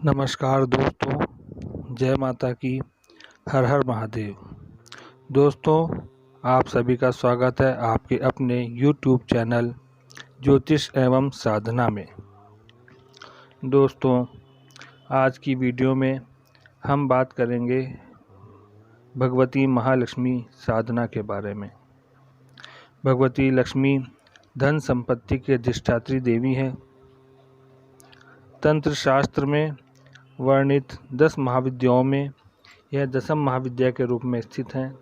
नमस्कार दोस्तों, जय माता की, हर हर महादेव। दोस्तों, आप सभी का स्वागत है आपके अपने YouTube चैनल ज्योतिष एवं साधना में। दोस्तों, आज की वीडियो में हम बात करेंगे भगवती महालक्ष्मी साधना के बारे में। भगवती लक्ष्मी धन संपत्ति के अधिष्ठात्री देवी हैं। तंत्र शास्त्र में वर्णित 10 महाविद्याओं में यह 10वीं महाविद्या के रूप में स्थित हैं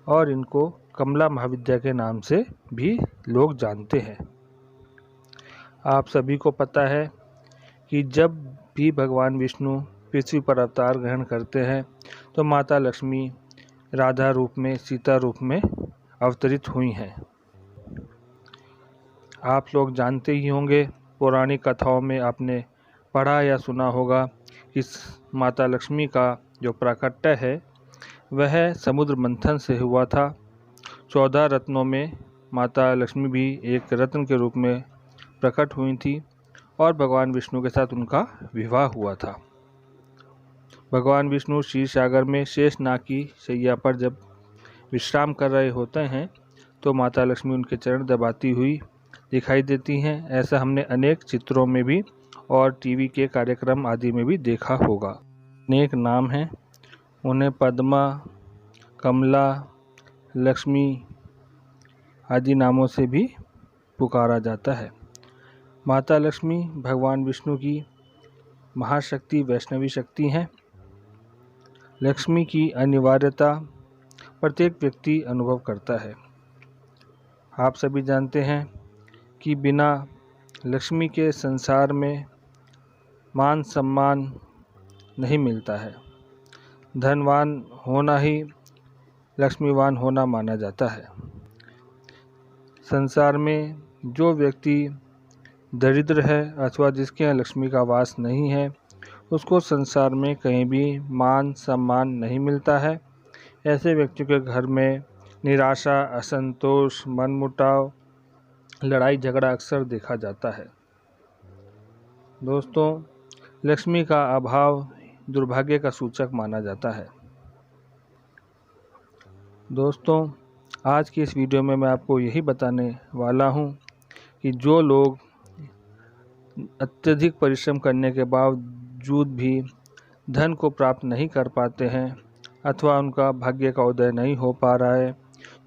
और इनको कमला महाविद्या के नाम से भी लोग जानते हैं। आप सभी को पता है कि जब भी भगवान विष्णु पृथ्वी पर अवतार ग्रहण करते हैं तो माता लक्ष्मी राधा रूप में, सीता रूप में अवतरित हुई हैं। आप लोग जानते ही होंगे, पौराणिक कथाओं में आपने पढ़ा या सुना होगा कि माता लक्ष्मी का जो प्राकट्य है वह समुद्र मंथन से हुआ था। 14 रत्नों में माता लक्ष्मी भी एक रत्न के रूप में प्रकट हुई थी और भगवान विष्णु के साथ उनका विवाह हुआ था। भगवान विष्णु क्षीर सागर में शेषनाग की शैया पर जब विश्राम कर रहे होते हैं तो माता लक्ष्मी उनके चरण दबाती हुई दिखाई देती हैं। ऐसा हमने अनेक चित्रों में भी और टीवी के कार्यक्रम आदि में भी देखा होगा। अनेक नाम हैं, उन्हें पद्मा, कमला, लक्ष्मी आदि नामों से भी पुकारा जाता है। माता लक्ष्मी भगवान विष्णु की महाशक्ति वैष्णवी शक्ति हैं। लक्ष्मी की अनिवार्यता प्रत्येक व्यक्ति अनुभव करता है। आप सभी जानते हैं कि बिना लक्ष्मी के संसार में मान सम्मान नहीं मिलता है। धनवान होना ही लक्ष्मीवान होना माना जाता है। संसार में जो व्यक्ति दरिद्र है अथवा जिसके यहाँ लक्ष्मी का वास नहीं है उसको संसार में कहीं भी मान सम्मान नहीं मिलता है। ऐसे व्यक्तियों के घर में निराशा, असंतोष, मनमुटाव, लड़ाई झगड़ा अक्सर देखा जाता है। दोस्तों, लक्ष्मी का अभाव दुर्भाग्य का सूचक माना जाता है। दोस्तों, आज की इस वीडियो में मैं आपको यही बताने वाला हूं कि जो लोग अत्यधिक परिश्रम करने के बावजूद भी धन को प्राप्त नहीं कर पाते हैं अथवा उनका भाग्य का उदय नहीं हो पा रहा है,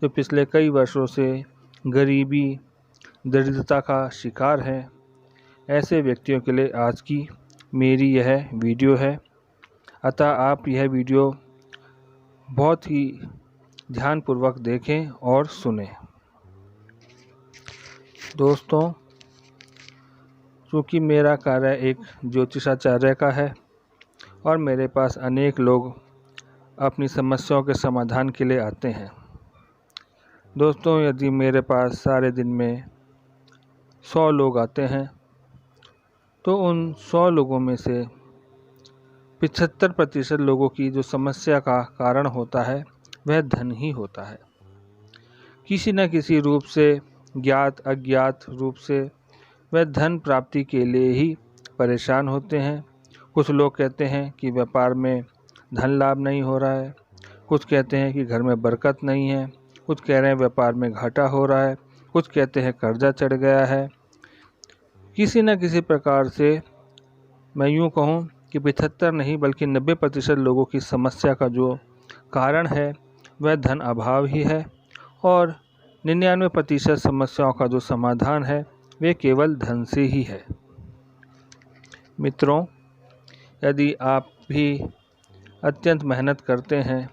जो पिछले कई वर्षों से गरीबी, दरिद्रता का शिकार हैं, ऐसे व्यक्तियों के लिए आज की मेरी यह वीडियो है। अतः आप यह वीडियो बहुत ही ध्यानपूर्वक देखें और सुनें। दोस्तों, चूँकि मेरा कार्य एक ज्योतिषाचार्य का है और मेरे पास अनेक लोग अपनी समस्याओं के समाधान के लिए आते हैं। दोस्तों, यदि मेरे पास सारे दिन में 100 लोग आते हैं तो उन 100 लोगों में से 75% लोगों की जो समस्या का कारण होता है वह धन ही होता है। किसी न किसी रूप से, ज्ञात अज्ञात रूप से वह धन प्राप्ति के लिए ही परेशान होते हैं। कुछ लोग कहते हैं कि व्यापार में धन लाभ नहीं हो रहा है, कुछ कहते हैं कि घर में बरकत नहीं है, कुछ कह रहे हैं व्यापार में घाटा हो रहा है, कुछ कहते हैं कर्जा चढ़ गया है। किसी न किसी प्रकार से मैं यूँ कहूँ कि 75 नहीं बल्कि 90% लोगों की समस्या का जो कारण है वह धन अभाव ही है और 99% समस्याओं का जो समाधान है वे केवल धन से ही है। मित्रों, यदि आप भी अत्यंत मेहनत करते हैं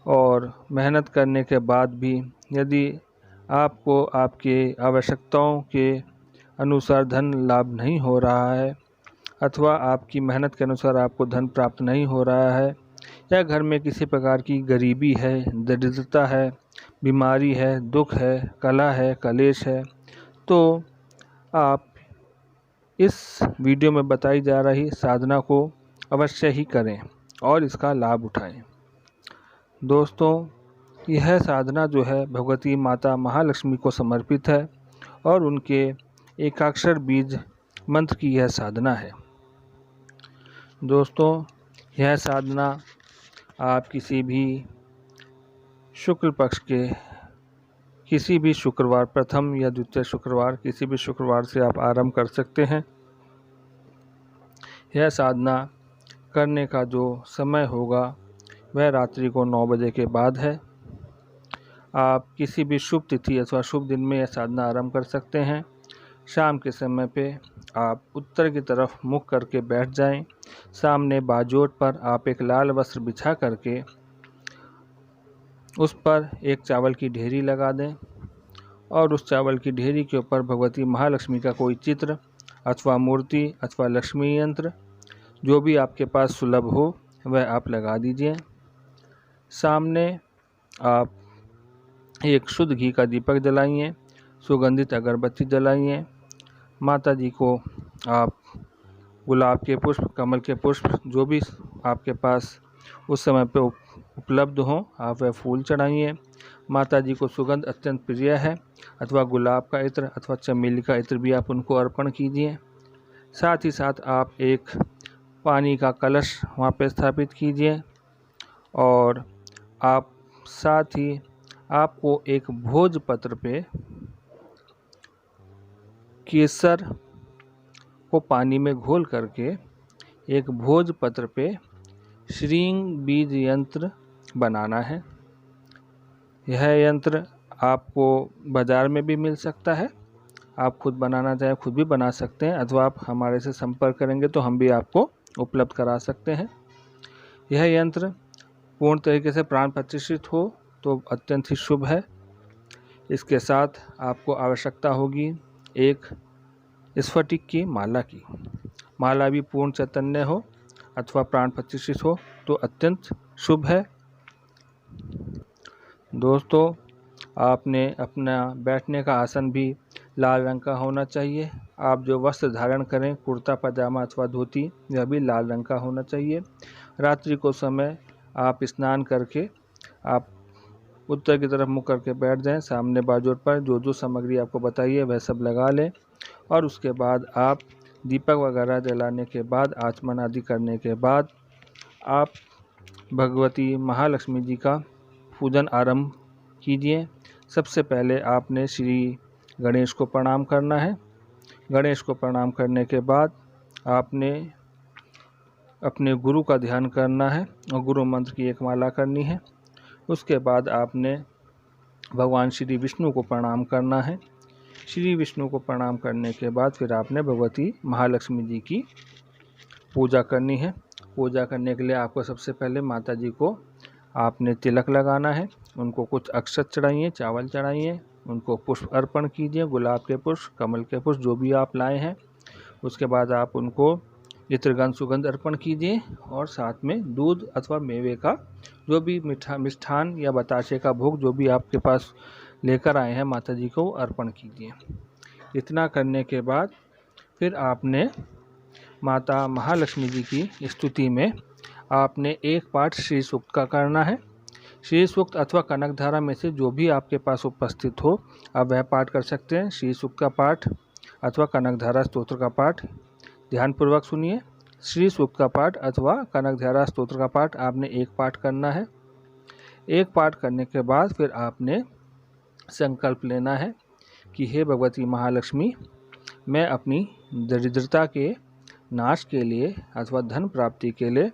और मेहनत करने के बाद भी यदि आपको आपके आवश्यकताओं के अनुसार धन लाभ नहीं हो रहा है अथवा आपकी मेहनत के अनुसार आपको धन प्राप्त नहीं हो रहा है या घर में किसी प्रकार की गरीबी है, दरिद्रता है, बीमारी है, दुख है, कलह है, कलेश है, तो आप इस वीडियो में बताई जा रही साधना को अवश्य ही करें और इसका लाभ उठाएं। दोस्तों, यह साधना जो है भगवती माता महालक्ष्मी को समर्पित है और उनके एकाक्षर बीज मंत्र की यह साधना है। दोस्तों, यह साधना आप किसी भी शुक्ल पक्ष के किसी भी शुक्रवार, प्रथम या द्वितीय शुक्रवार, किसी भी शुक्रवार से आप आरंभ कर सकते हैं। यह साधना करने का जो समय होगा वह रात्रि को 9 बजे के बाद है। आप किसी भी शुभ तिथि अथवा शुभ दिन में यह साधना आरंभ कर सकते हैं। शाम के समय पे आप उत्तर की तरफ मुख करके बैठ जाएं। सामने बाजोट पर आप एक लाल वस्त्र बिछा करके उस पर एक चावल की ढेरी लगा दें और उस चावल की ढेरी के ऊपर भगवती महालक्ष्मी का कोई चित्र अथवा मूर्ति अथवा लक्ष्मी यंत्र जो भी आपके पास सुलभ हो वह आप लगा दीजिए। सामने आप एक शुद्ध घी का दीपक जलाइए, सुगंधित अगरबत्ती जलाइए। माता जी को आप गुलाब के पुष्प, कमल के पुष्प जो भी आपके पास उस समय पे उपलब्ध हों आप वह फूल चढ़ाइए। माता जी को सुगंध अत्यंत प्रिय है, अथवा गुलाब का इत्र अथवा चमेली का इत्र भी आप उनको अर्पण कीजिए। साथ ही साथ आप एक पानी का कलश वहाँ पे स्थापित कीजिए और आप साथ ही आपको एक भोजपत्र पे केसर को पानी में घोल करके एक भोजपत्र पे श्रींग बीज यंत्र बनाना है। यह यंत्र आपको बाज़ार में भी मिल सकता है। आप खुद बनाना चाहें खुद भी बना सकते हैं, अथवा आप हमारे से संपर्क करेंगे तो हम भी आपको उपलब्ध करा सकते हैं। यह यंत्र पूर्ण तरीके से प्राण प्रतिष्ठित हो तो अत्यंत ही शुभ है। इसके साथ आपको आवश्यकता होगी एक स्फटिक की माला की। माला भी पूर्ण चैतन्य हो अथवा प्राण प्रतिष्ठित हो तो अत्यंत शुभ है। दोस्तों, आपने अपना बैठने का आसन भी लाल रंग का होना चाहिए। आप जो वस्त्र धारण करें, कुर्ता पजामा अथवा धोती, यह भी लाल रंग का होना चाहिए। रात्रि को समय आप स्नान करके आप उत्तर की तरफ मुख करके बैठ जाएं। सामने बाजोट पर जो जो सामग्री आपको बताई है वह सब लगा लें और उसके बाद आप दीपक वगैरह जलाने के बाद, आचमन आदि करने के बाद आप भगवती महालक्ष्मी जी का पूजन आरंभ कीजिए। सबसे पहले आपने श्री गणेश को प्रणाम करना है। गणेश को प्रणाम करने के बाद आपने अपने गुरु का ध्यान करना है और गुरु मंत्र की एक माला करनी है। उसके बाद आपने भगवान श्री विष्णु को प्रणाम करना है। श्री विष्णु को प्रणाम करने के बाद फिर आपने भगवती महालक्ष्मी जी की पूजा करनी है। पूजा करने के लिए आपको सबसे पहले माता जी को आपने तिलक लगाना है। उनको कुछ अक्षत चढ़ाइए, चावल चढ़ाइए, उनको पुष्प अर्पण कीजिए, गुलाब के पुष्प, कमल के पुष्प जो भी आप लाए हैं। उसके बाद आप उनको इत्रगंध सुगंध अर्पण कीजिए और साथ में दूध अथवा मेवे का जो भी मिष्ठान या बताशे का भोग जो भी आपके पास लेकर आए हैं माता जी को अर्पण कीजिए। इतना करने के बाद फिर आपने माता महालक्ष्मी जी की स्तुति में आपने एक पाठ श्री सूक्त का करना है। श्री सूक्त अथवा कनकधारा में से जो भी आपके पास उपस्थित हो आप वह पाठ कर सकते हैं। श्री सूक्त का पाठ अथवा कनकधारा स्तोत्र का पाठ ध्यानपूर्वक सुनिए। श्री सूक्त का पाठ अथवा कनकधारा स्तोत्र का पाठ आपने एक पाठ करना है। एक पाठ करने के बाद फिर आपने संकल्प लेना है कि हे भगवती महालक्ष्मी, मैं अपनी दरिद्रता के नाश के लिए अथवा धन प्राप्ति के लिए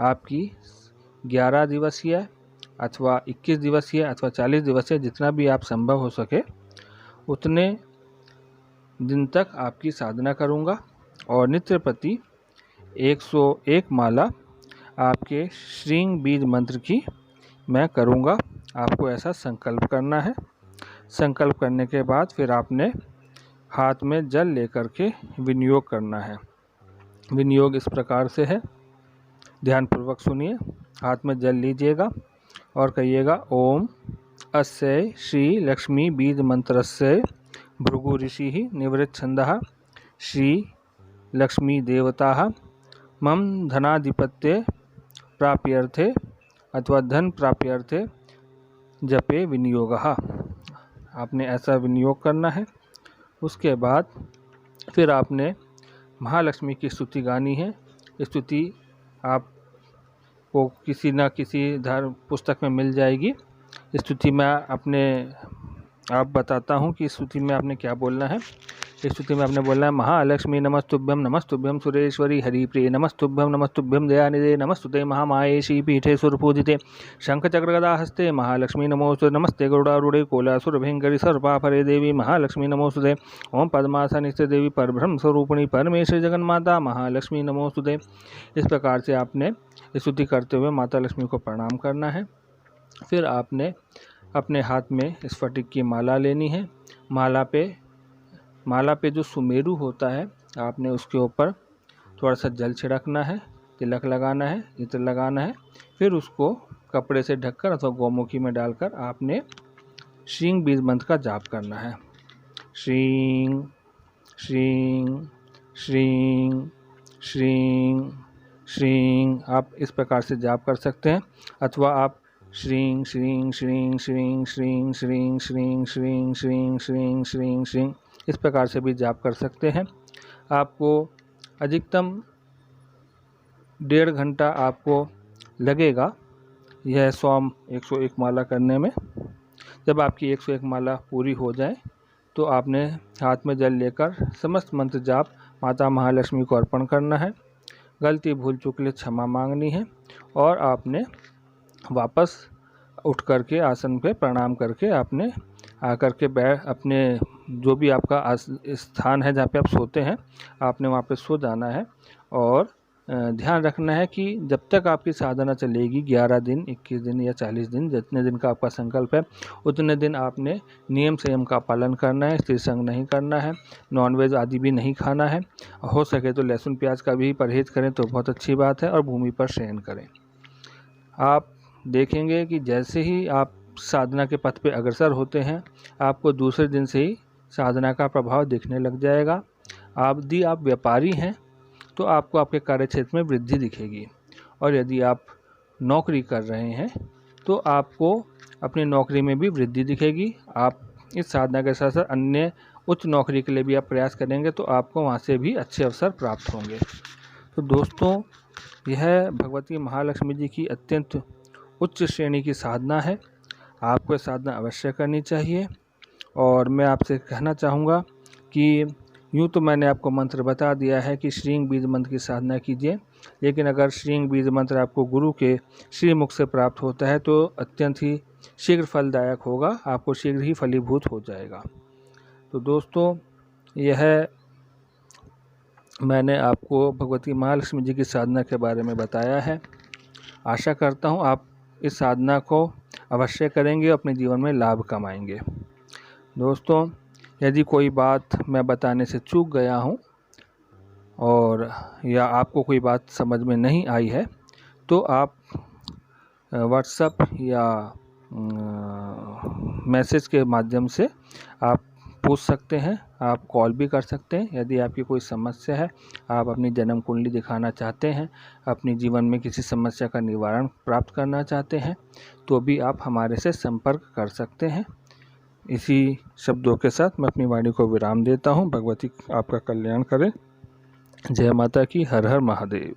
आपकी 11 दिवसीय अथवा 21 दिवसीय अथवा 40 दिवसीय जितना भी आप संभव हो सके उतने दिन तक आपकी साधना करूंगा और नित्य प्रति 101 माला आपके श्रींग बीज मंत्र की मैं करूंगा। आपको ऐसा संकल्प करना है। संकल्प करने के बाद फिर आपने हाथ में जल लेकर के विनियोग करना है। विनियोग इस प्रकार से है, ध्यानपूर्वक सुनिए। हाथ में जल लीजिएगा और कहिएगा ओम अस्य श्री लक्ष्मी बीज मंत्रस्य भृगु ऋषि निवृत्छन्दः श्री लक्ष्मी देवता मम धनाधिपत्य प्राप्यर्थे अथवा धन प्राप्यर्थे जपे विनियोगः। आपने ऐसा विनियोग करना है। उसके बाद फिर आपने महालक्ष्मी की स्तुति गानी है। स्तुति आपको किसी न किसी धर्म पुस्तक में मिल जाएगी। इस स्तुति में आप बताता हूँ कि इस स्तुति में आपने क्या बोलना है। इस स्तुति में आपने बोलना है, महालक्ष्मी नमस्तुभ्यं सुरेश्वरी हरिप्रिय नमस्तुभ्यं दयानिधे नमस्तुते महामायेशी पीठे सुरपूजिते शंखचक्रगदा हस्ते महालक्ष्मी नमोस्तुते नमस्ते गरुडारूढ़े कोलासुरभयंकरी सर्पापरे देवी महालक्ष्मी नमोस्तुते ओम पद्मासनिस्थे देवी परब्रह्म स्वरूपिणी परमेश्वरी जगन्माता महालक्ष्मी नमोस्तुते। इस प्रकार से आपने स्तुति करते हुए माता लक्ष्मी को प्रणाम करना है। फिर आपने अपने हाथ में स्फटिक की माला लेनी है। माला पे जो सुमेरु होता है आपने उसके ऊपर थोड़ा सा जल छिड़कना है, तिलक लगाना है, इत्र लगाना है। फिर उसको कपड़े से ढककर अथवा गौमुखी में डालकर आपने श्रीं बीज मंत्र का जाप करना है। श्रीं श्रीं श्रीं श्रीं श्रीं आप इस प्रकार से जाप कर सकते हैं, अथवा आप श्रीं श्रीं श्रीं श्रीं श्रीं श्रीं श्रीं श्रीं श्रीं श्रीं श्रीं श्रीं इस प्रकार से भी जाप कर सकते हैं। आपको अधिकतम 1.5 घंटा आपको लगेगा यह 101 माला करने में। जब आपकी 101 माला पूरी हो जाए तो आपने हाथ में जल लेकर समस्त मंत्र जाप माता महालक्ष्मी को अर्पण करना है। गलती भूल चूक के लिए क्षमा मांगनी है और आपने वापस उठ करके आसन पे प्रणाम करके आपने आकर के अपने जो भी आपका स्थान है जहाँ पे आप सोते हैं आपने वहाँ पे सो जाना है। और ध्यान रखना है कि जब तक आपकी साधना चलेगी 11 दिन, 21 दिन या 40 दिन, जितने दिन का आपका संकल्प है उतने दिन आपने नियम संयम का पालन करना है। स्त्री संग नहीं करना है, नॉनवेज आदि भी नहीं खाना है। हो सके तो लहसुन प्याज का भी परहेज करें तो बहुत अच्छी बात है, और भूमि पर शयन करें। आप देखेंगे कि जैसे ही आप साधना के पथ पे अग्रसर होते हैं आपको दूसरे दिन से ही साधना का प्रभाव दिखने लग जाएगा। यदि आप व्यापारी हैं तो आपको आपके कार्यक्षेत्र में वृद्धि दिखेगी, और यदि आप नौकरी कर रहे हैं तो आपको अपनी नौकरी में भी वृद्धि दिखेगी। आप इस साधना के साथ साथ अन्य उच्च नौकरी के लिए भी आप प्रयास करेंगे तो आपको वहाँ से भी अच्छे अवसर प्राप्त होंगे। तो दोस्तों, यह भगवती महालक्ष्मी जी की अत्यंत उच्च श्रेणी की साधना है। आपको साधना अवश्य करनी चाहिए। और मैं आपसे कहना चाहूँगा कि यूँ तो मैंने आपको मंत्र बता दिया है कि श्रीं बीज मंत्र की साधना कीजिए, लेकिन अगर श्रीं बीज मंत्र आपको गुरु के श्रीमुख से प्राप्त होता है तो अत्यंत ही शीघ्र फलदायक होगा, आपको शीघ्र ही फलीभूत हो जाएगा। तो दोस्तों, यह मैंने आपको भगवती महालक्ष्मी जी की साधना के बारे में बताया है। आशा करता हूँ आप इस साधना को अवश्य करेंगे और अपने जीवन में लाभ कमाएंगे। दोस्तों, यदि कोई बात मैं बताने से चूक गया हूँ और या आपको कोई बात समझ में नहीं आई है तो आप व्हाट्सएप या मैसेज के माध्यम से आप पूछ सकते हैं, आप कॉल भी कर सकते हैं। यदि आपकी कोई समस्या है, आप अपनी जन्म कुंडली दिखाना चाहते हैं, अपने जीवन में किसी समस्या का निवारण प्राप्त करना चाहते हैं, तो भी आप हमारे से संपर्क कर सकते हैं। इसी शब्दों के साथ मैं अपनी वाणी को विराम देता हूँ। भगवती आपका कल्याण करे। जय माता की। हर हर महादेव।